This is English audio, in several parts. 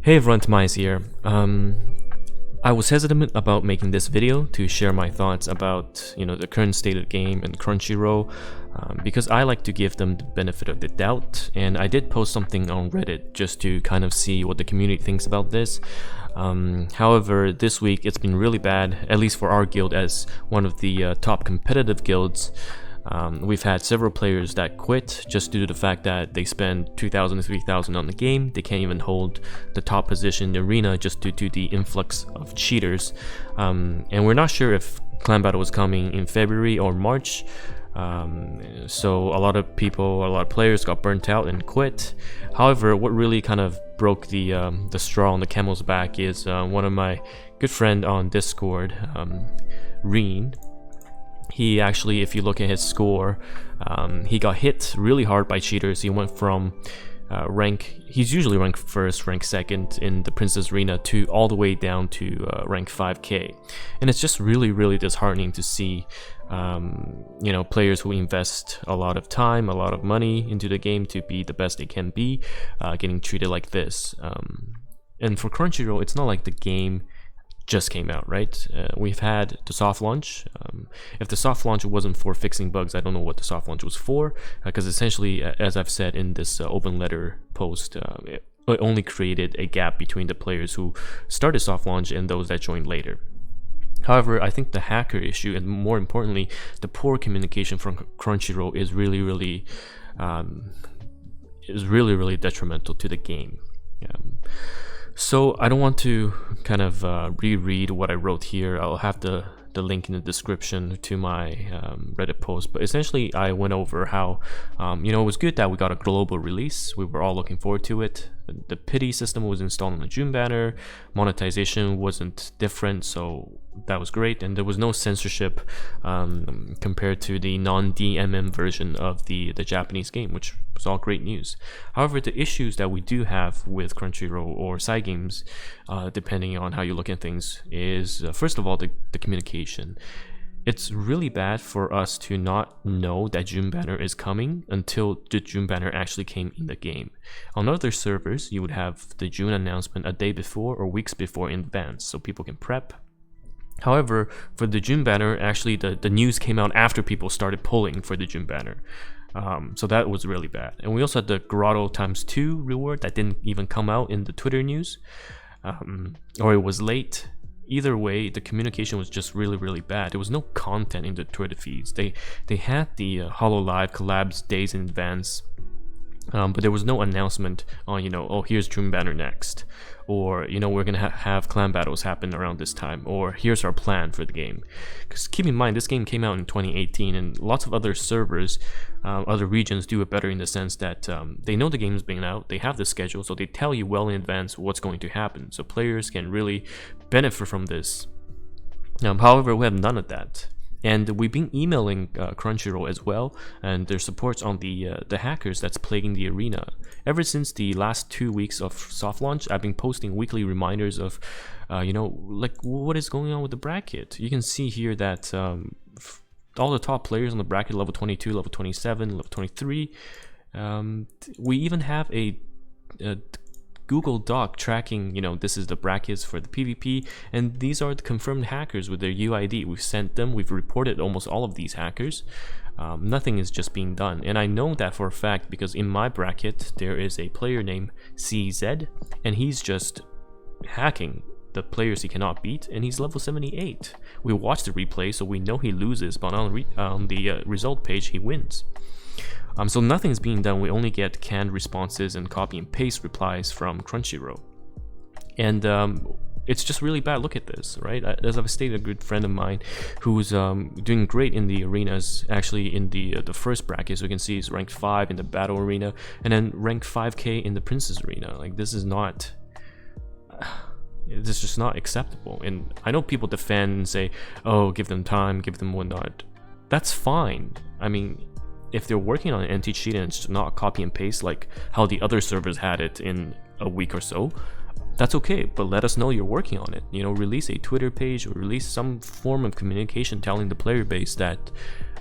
Hey everyone, TimaeuSS here. I was hesitant about making this video to share my thoughts about, the current state of the game and Crunchyroll, because I like to give them the benefit of the doubt, and I did post something on Reddit just to kind of see what the community thinks about this. However, this week it's been really bad, at least for our guild as one of the top competitive guilds. We've had several players that quit just due to the fact that they spend 2,000 to 3,000 on the game. They can't even hold the top position in the arena just due to the influx of cheaters. And we're not sure if Clan Battle is coming in February or March. So a lot of players got burnt out and quit. However, what really kind of broke the straw on the camel's back is one of my good friend on Discord, Reen. He actually, if you look at his score, he got hit really hard by cheaters. He went from he's usually ranked first, ranked second in the Princess Arena to all the way down to rank 5k. And it's just really disheartening to see players who invest a lot of time, a lot of money into the game to be the best they can be, getting treated like this. And for Crunchyroll, it's not like the game just came out, right? We've had the soft launch. If the soft launch wasn't for fixing bugs, I don't know what the soft launch was for, because essentially, as I've said in this open letter post, it only created a gap between the players who started soft launch and those that joined later. However, I think the hacker issue, and more importantly, the poor communication from Crunchyroll is really detrimental to the game. So I don't want to kind of reread what I wrote here. I'll have the link in the description to my Reddit post, but essentially I went over how it was good that we got a global release. We were all looking forward to it. The pity system was installed on the June banner. Monetization wasn't different, so that was great, and there was no censorship compared to the non-DMM version of the Japanese game, which was all great news. However, the issues that we do have with Crunchyroll or side games, depending on how you look at things, is first of all the communication. It's really bad for us to not know that June banner is coming until the June banner actually came in the game. On other servers, you would have the June announcement a day before or weeks before in advance, so people can prep. However, for the June banner, actually the news came out after people started polling for the June banner. So that was really bad. And we also had the Grotto ×2 reward that didn't even come out in the Twitter news, or it was late. Either way, the communication was just really bad. There was no content in the Twitter feeds. They had the HoloLive collabs days in advance, but there was no announcement on, oh, here's June banner next, or we're gonna have clan battles happen around this time, or here's our plan for the game. Because keep in mind, this game came out in 2018, and lots of other servers, other regions do it better in the sense that they know the game is being out, they have the schedule, so they tell you well in advance what's going to happen, so players can really benefit from this. However, we have none of that. And we've been emailing Crunchyroll as well, and their supports on the hackers that's plaguing the arena. Ever since the last 2 weeks of soft launch, I've been posting weekly reminders of, like what is going on with the bracket. You can see here that all the top players on the bracket, level 22, level 27, level 23. We even have a Google Doc tracking, this is the brackets for the PvP, and these are the confirmed hackers with their UID. We've sent them, we've reported almost all of these hackers. Nothing is just being done, and I know that for a fact because in my bracket there is a player named CZ, and he's just hacking the players he cannot beat, and he's level 78. We watched the replay, so we know he loses, but on the result page he wins. So nothing's being done. We only get canned responses and copy and paste replies from Crunchyroll, and it's just really bad. Look at this, right? As I've stated, a good friend of mine who's doing great in the arenas, actually in the first bracket, so you can see he's ranked 5 in the battle arena, and then ranked 5k in the princess arena. Like, this is not. This is just not acceptable. And I know people defend and say, "Oh, give them time, give them whatnot." That's fine. I mean, if they're working on an anti-cheat and it's not copy and paste like how the other servers had it in a week or so, that's okay, but let us know you're working on it. Release a Twitter page or release some form of communication telling the player base that,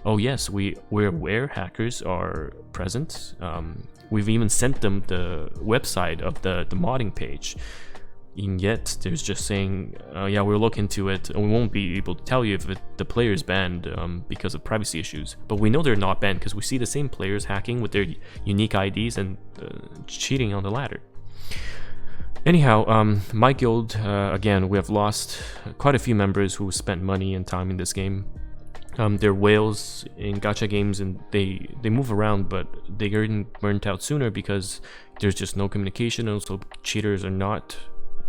oh yes, we're aware hackers are present. We've even sent them the website of the modding page. And yet there's just saying, yeah, we'll look into it and we won't be able to tell you if the player is banned because of privacy issues. But we know they're not banned because we see the same players hacking with their unique IDs and cheating on the ladder. Anyhow, my guild, again, we have lost quite a few members who spent money and time in this game. They're whales in gacha games, and they move around, but they get burnt out sooner because there's just no communication, and also cheaters are not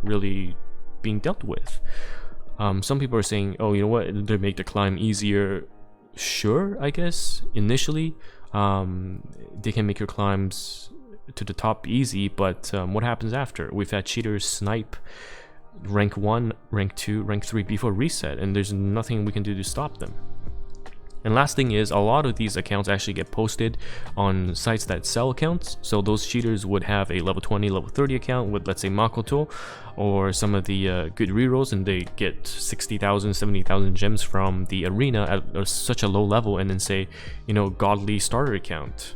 really being dealt with. Some people are saying, oh, you know what, they make the climb easier. Sure, I guess, initially. They can make your climbs to the top easy, but what happens after? We've had cheaters snipe rank 1, rank 2, rank 3 before reset, and there's nothing we can do to stop them. And last thing is, a lot of these accounts actually get posted on sites that sell accounts. So those cheaters would have a level 20, level 30 account with, let's say, Makoto or some of the good rerolls, and they get 60,000, 70,000 gems from the arena at such a low level, and then say, you know, godly starter account.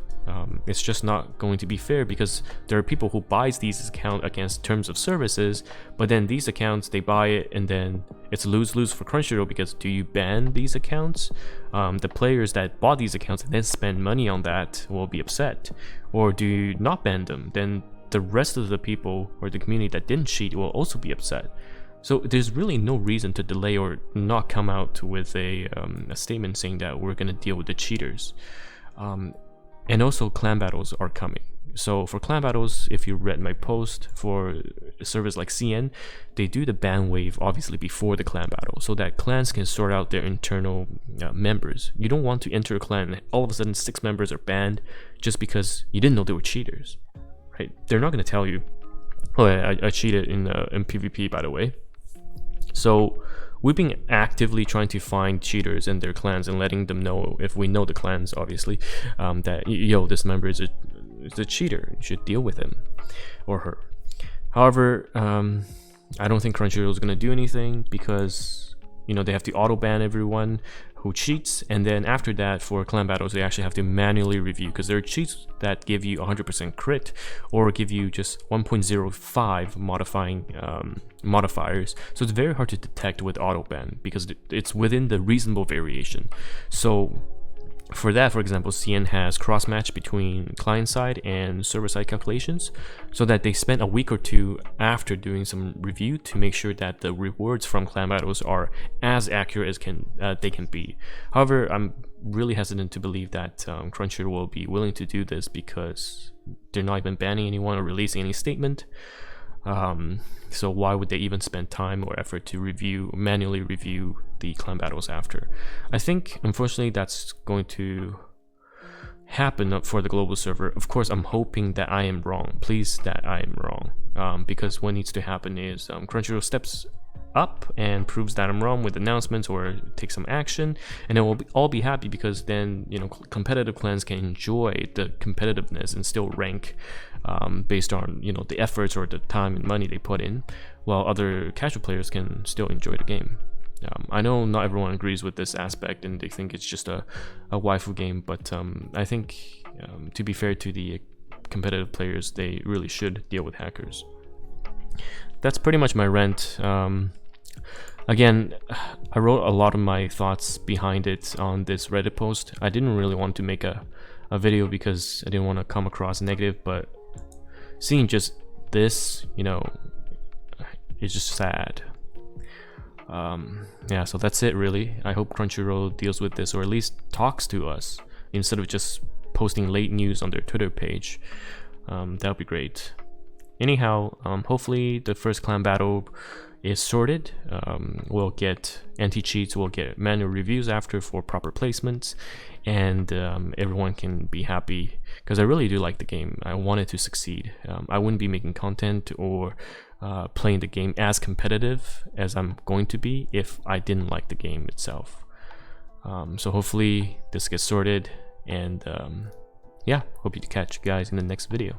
It's just not going to be fair, because there are people who buys these accounts against terms of services, but then these accounts, they buy it and then it's lose-lose for Crunchyroll, because do you ban these accounts? The players that bought these accounts and then spend money on that will be upset. Or do you not ban them? Then the rest of the people or the community that didn't cheat will also be upset. So there's really no reason to delay or not come out with a statement saying that we're going to deal with the cheaters. And also clan battles are coming. So for clan battles, if you read my post, for a service like CN, they do the ban wave obviously before the clan battle, so that clans can sort out their internal members. You don't want to enter a clan and all of a sudden 6 members are banned just because you didn't know they were cheaters, right? They're not going to tell you, oh, I cheated in PvP, by the way. So we've been actively trying to find cheaters in their clans and letting them know, if we know the clans obviously, that, yo, this member is a cheater, you should deal with him or her. However, I don't think Crunchyroll is going to do anything, because, you know, they have to auto ban everyone who cheats, and then after that, for clan battles, they actually have to manually review, because there are cheats that give you 100% crit or give you just 1.05 modifying modifiers. So it's very hard to detect with auto ban, because it's within the reasonable variation. So for that, for example, CN has cross-match between client-side and server-side calculations, so that they spent a week or two after doing some review to make sure that the rewards from clan battles are as accurate as they can be. However, I'm really hesitant to believe that Crunchyroll will be willing to do this, because they're not even banning anyone or releasing any statement. So why would they even spend time or effort to manually review the clan battles after? I think, unfortunately, that's going to happen for the global server. Of course, I'm hoping that I am wrong. Please, that I am wrong. Because what needs to happen is Crunchyroll steps up and proves that I'm wrong with announcements or take some action, and then we'll all be happy, because then, you know, competitive clans can enjoy the competitiveness and still rank based on, you know, the efforts or the time and money they put in, while other casual players can still enjoy the game. I know not everyone agrees with this aspect and they think it's just a waifu game, but I think to be fair to the competitive players, they really should deal with hackers. That's pretty much my rant. Again, I wrote a lot of my thoughts behind it on this Reddit post. I didn't really want to make a video because I didn't want to come across negative, but seeing just this, you know, it's just sad. Yeah, so that's it really. I hope Crunchyroll deals with this, or at least talks to us instead of just posting late news on their Twitter page. That would be great. Anyhow, hopefully the first clan battle is sorted. We'll get anti-cheats, we'll get manual reviews after for proper placements, and everyone can be happy, because I really do like the game. I want it to succeed. I wouldn't be making content or playing the game as competitive as I'm going to be if I didn't like the game itself. So hopefully this gets sorted, and yeah, hope to catch you guys in the next video.